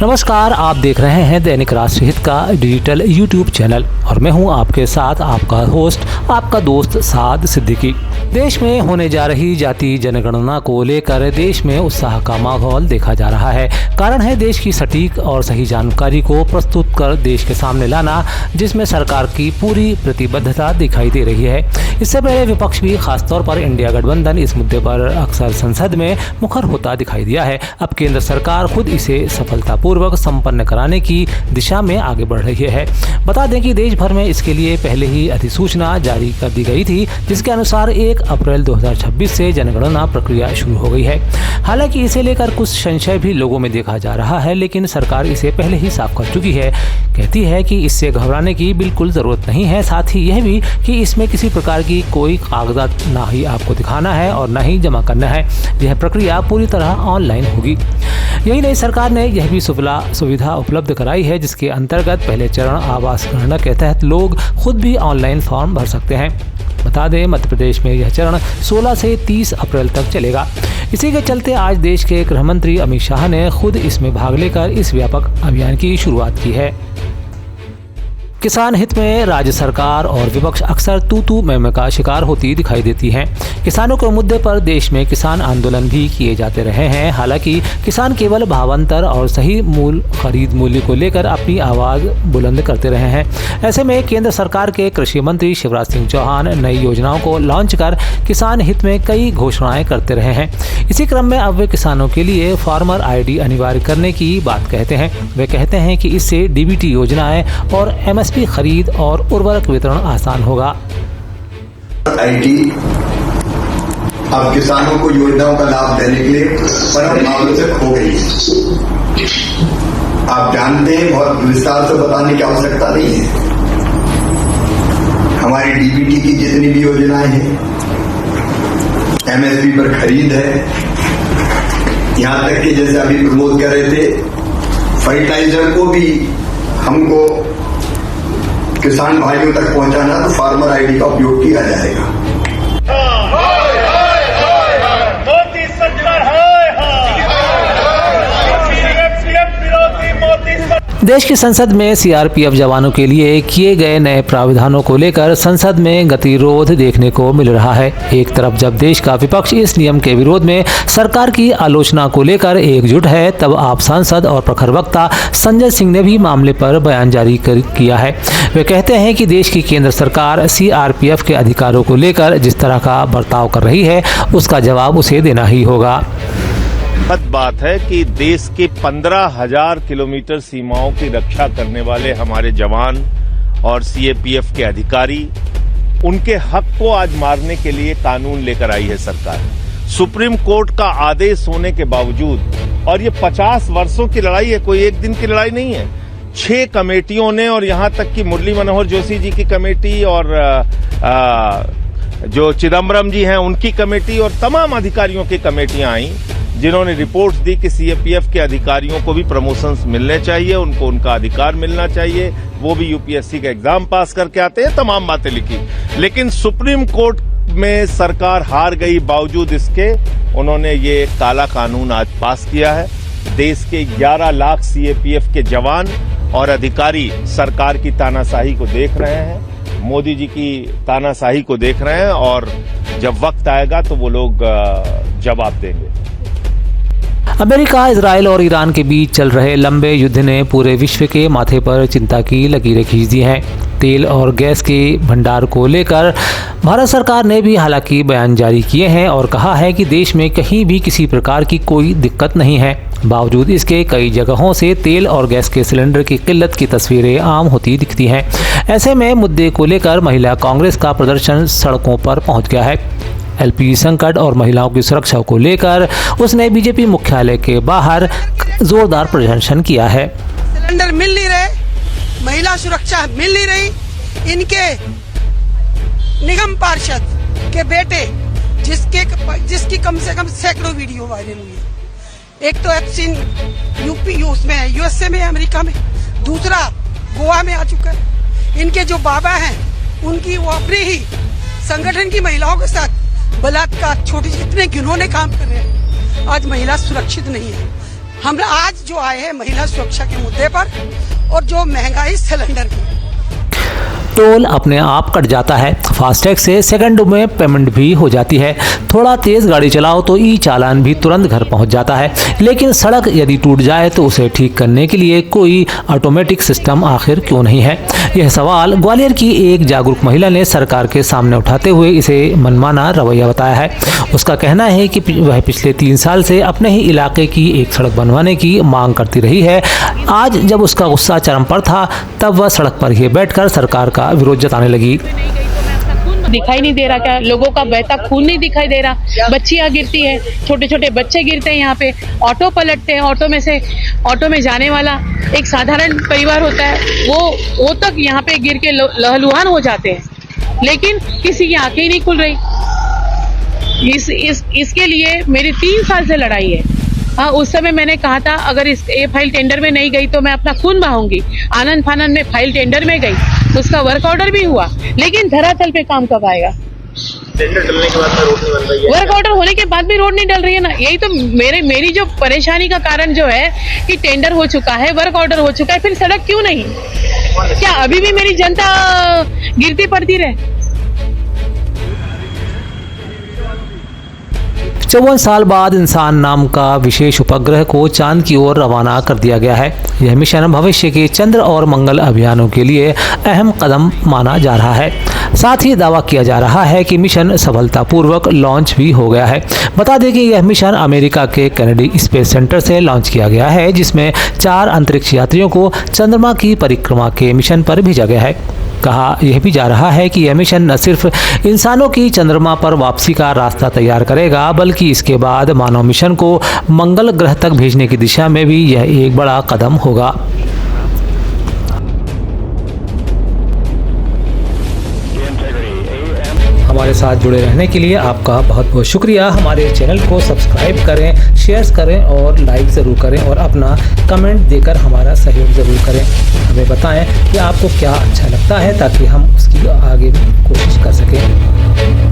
नमस्कार, आप देख रहे हैं दैनिक राष्ट्रहित का डिजिटल यूट्यूब चैनल और मैं हूं आपके साथ आपका होस्ट, आपका दोस्त साद सिद्दीकी। देश में होने जा रही जाति जनगणना को लेकर देश में उत्साह का माहौल देखा जा रहा है। कारण है देश की सटीक और सही जानकारी को प्रस्तुत कर देश के सामने लाना, जिसमें सरकार की पूरी प्रतिबद्धता दिखाई दे रही है। इससे पहले विपक्ष भी खासतौर पर इंडिया गठबंधन इस मुद्दे पर अक्सर संसद में मुखर होता दिखाई दिया है। अब केंद्र सरकार खुद इसे सफलतापूर्वक संपन्न कराने की दिशा में आगे बढ़ रही है। बता दें कि देश भर में इसके लिए पहले ही अधिसूचना जारी कर दी गई थी, जिसके अनुसार 1 अप्रैल 2026 से जनगणना प्रक्रिया शुरू हो गई है। हालांकि इसे लेकर कुछ संशय भी लोगों में देखा जा रहा है, लेकिन सरकार इसे पहले ही साफ कर चुकी है। कहती है कि इससे घबराने की बिल्कुल जरूरत नहीं है। साथ ही यह भी कि इसमें किसी प्रकार की कोई कागजात ना ही आपको दिखाना है और न ही जमा करना है। यह प्रक्रिया पूरी तरह ऑनलाइन होगी। यही नहीं, सरकार ने यह भी सुविधा उपलब्ध कराई है, जिसके अंतर्गत पहले चरण आवास गणना के तहत लोग खुद भी ऑनलाइन फॉर्म भर सकते हैं। बता दें, मध्य प्रदेश में यह चरण 16 से 30 अप्रैल तक चलेगा। इसी के चलते आज देश के गृह मंत्री अमित शाह ने खुद इसमें भाग लेकर इस व्यापक अभियान की शुरुआत की है। किसान हित में राज्य सरकार और विपक्ष अक्सर तू मैं का शिकार होती दिखाई देती हैं। किसानों के मुद्दे पर देश में किसान आंदोलन भी किए जाते रहे हैं। हालांकि किसान केवल भावांतर और सही खरीद मूल्य को लेकर अपनी आवाज़ बुलंद करते रहे हैं। ऐसे में केंद्र सरकार के कृषि मंत्री शिवराज सिंह चौहान नई योजनाओं को लॉन्च कर किसान हित में कई घोषणाएं करते रहे हैं। इसी क्रम में अब वे किसानों के लिए फार्मर ID अनिवार्य करने की बात कहते हैं। वे कहते हैं कि इससे DBT योजनाएं और MSP खरीद और उर्वरक वितरण आसान होगा। ID अब किसानों को योजनाओं का लाभ देने के लिए परम आवश्यक हो गई है। आप जानते हैं, बहुत विस्तार से बताने की आवश्यकता नहीं है। हमारी DBT की जितनी भी योजनाएं हैं, MSP पर खरीद है, यहां तक कि जैसे अभी प्रमोद कर रहे थे, फर्टिलाइजर को भी हमको किसान भाइयों तक पहुंचाना, तो फार्मर ID का उपयोग किया जाएगा। देश की संसद में CRPF जवानों के लिए किए गए नए प्रावधानों को लेकर संसद में गतिरोध देखने को मिल रहा है। एक तरफ जब देश का विपक्ष इस नियम के विरोध में सरकार की आलोचना को लेकर एकजुट है, तब आप सांसद और प्रखर वक्ता संजय सिंह ने भी मामले पर बयान जारी किया है। वे कहते हैं कि देश की केंद्र सरकार CRPF के अधिकारों को लेकर जिस तरह का बर्ताव कर रही है, उसका जवाब उसे देना ही होगा। बात है कि देश के 15,000 किलोमीटर सीमाओं की रक्षा करने वाले हमारे जवान और CRPF के अधिकारी, उनके हक को आज मारने के लिए कानून लेकर आई है सरकार। सुप्रीम कोर्ट का आदेश होने के बावजूद, और ये 50 वर्षों की लड़ाई है, कोई एक दिन की लड़ाई नहीं है। 6 कमेटियों ने, और यहां तक कि मुरली मनोहर जोशी जी की कमेटी और जो चिदम्बरम जी हैं उनकी कमेटी और तमाम अधिकारियों की कमेटियां आई, जिन्होंने रिपोर्ट्स दी कि CRPF के अधिकारियों को भी प्रमोशंस मिलने चाहिए, उनको उनका अधिकार मिलना चाहिए, वो भी UPSC का एग्जाम पास करके आते हैं, तमाम बातें लिखी। लेकिन सुप्रीम कोर्ट में सरकार हार गई, बावजूद इसके उन्होंने ये काला कानून आज पास किया है। देश के 11 लाख CRPF के जवान और अधिकारी सरकार की तानाशाही को देख रहे हैं, मोदी जी की तानाशाही को देख रहे हैं, और जब वक्त आएगा तो वो लोग जवाब देंगे। अमेरिका, इजराइल और ईरान के बीच चल रहे लंबे युद्ध ने पूरे विश्व के माथे पर चिंता की लकीरें खींच दी हैं। तेल और गैस के भंडार को लेकर भारत सरकार ने भी हालांकि बयान जारी किए हैं और कहा है कि देश में कहीं भी किसी प्रकार की कोई दिक्कत नहीं है। बावजूद इसके कई जगहों से तेल और गैस के सिलेंडर की किल्लत की तस्वीरें आम होती दिखती हैं। ऐसे में मुद्दे को लेकर महिला कांग्रेस का प्रदर्शन सड़कों पर पहुंच गया है। LPG संकट और महिलाओं की सुरक्षा को लेकर उसने BJP मुख्यालय के बाहर जोरदार प्रदर्शन किया है। सिलेंडर मिल नहीं रहे, महिला सुरक्षा मिल नहीं रही। इनके निगम पार्षद के बेटे जिसकी कम से कम सैकड़ों वीडियो वायरल हुई है। एक तो एप्सिन यूपी उसमें USA में, अमेरिका में, दूसरा गोवा में आ चुका है। इनके जो बाबा हैं उनकी वो अपने ही संगठन की महिलाओं के साथ बलात्कार, छोटी जितने घिनौने काम कर रहे हैं। आज महिला सुरक्षित नहीं है। हम आज जो आए हैं महिला सुरक्षा के मुद्दे पर और जो महंगाई सिलेंडर की, टोल अपने आप कट जाता है। फास्टैग से सेकंडों में पेमेंट भी हो जाती है। थोड़ा तेज गाड़ी चलाओ तो ई चालान भी तुरंत घर पहुंच जाता है। लेकिन सड़क यदि टूट जाए तो उसे ठीक करने के लिए कोई ऑटोमेटिक सिस्टम आखिर क्यों नहीं है? यह सवाल ग्वालियर की एक जागरूक महिला ने सरकार के सामने उठाते हुए इसे मनमाना रवैया बताया है। उसका कहना है कि वह पिछले 3 साल से अपने ही इलाके की एक सड़क बनवाने की मांग करती रही है। आज जब उसका गुस्सा चरम पर था तब वह सड़क पर ही बैठकर सरकार का विरोध जताने लगी। दिखाई नहीं दे रहा, क्या लोगों का बहता खून नहीं दिखाई दे रहा? बच्चियां गिरती है, छोटे छोटे बच्चे गिरते हैं, यहाँ पे ऑटो पलटते हैं, ऑटो में जाने वाला एक साधारण परिवार होता है, वो तक यहाँ पे गिर के लहलुहान हो जाते हैं, लेकिन किसी की आंखें ही नहीं खुल रही। इसके लिए मेरी 3 साल से लड़ाई है। हाँ, उस समय मैंने कहा था अगर ये फाइल टेंडर में नहीं गई तो मैं अपना खून बहाऊंगी। आनंद फानंद में फाइल टेंडर में गई, उसका वर्क ऑर्डर भी हुआ, लेकिन धरातल पे काम कब आएगा? टेंडर डलने के बाद में रोड नहीं बन रही है। वर्क ऑर्डर होने के बाद भी रोड नहीं डल रही है ना। यही तो मेरी जो परेशानी का कारण जो है कि टेंडर हो चुका है, वर्क ऑर्डर हो चुका है, फिर सड़क क्यों नहीं? क्या अभी भी मेरी जनता गिरती पड़ती रहे? 54 साल बाद इंसान नाम का विशेष उपग्रह को चांद की ओर रवाना कर दिया गया है। यह मिशन भविष्य के चंद्र और मंगल अभियानों के लिए अहम कदम माना जा रहा है। साथ ही दावा किया जा रहा है कि मिशन सफलतापूर्वक लॉन्च भी हो गया है। बता दें कि यह मिशन अमेरिका के केनेडी स्पेस सेंटर से लॉन्च किया गया है, जिसमें 4 अंतरिक्ष यात्रियों को चंद्रमा की परिक्रमा के मिशन पर भेजा गया है। कहा यह भी जा रहा है कि यह मिशन न सिर्फ इंसानों की चंद्रमा पर वापसी का रास्ता तैयार करेगा, बल्कि इसके बाद मानव मिशन को मंगल ग्रह तक भेजने की दिशा में भी यह एक बड़ा कदम होगा। हमारे साथ जुड़े रहने के लिए आपका बहुत बहुत शुक्रिया। हमारे चैनल को सब्सक्राइब करें, शेयर करें और लाइक ज़रूर करें और अपना कमेंट देकर हमारा सहयोग ज़रूर करें। हमें बताएं कि आपको क्या अच्छा लगता है ताकि हम उसकी आगे भी कोशिश कर सकें।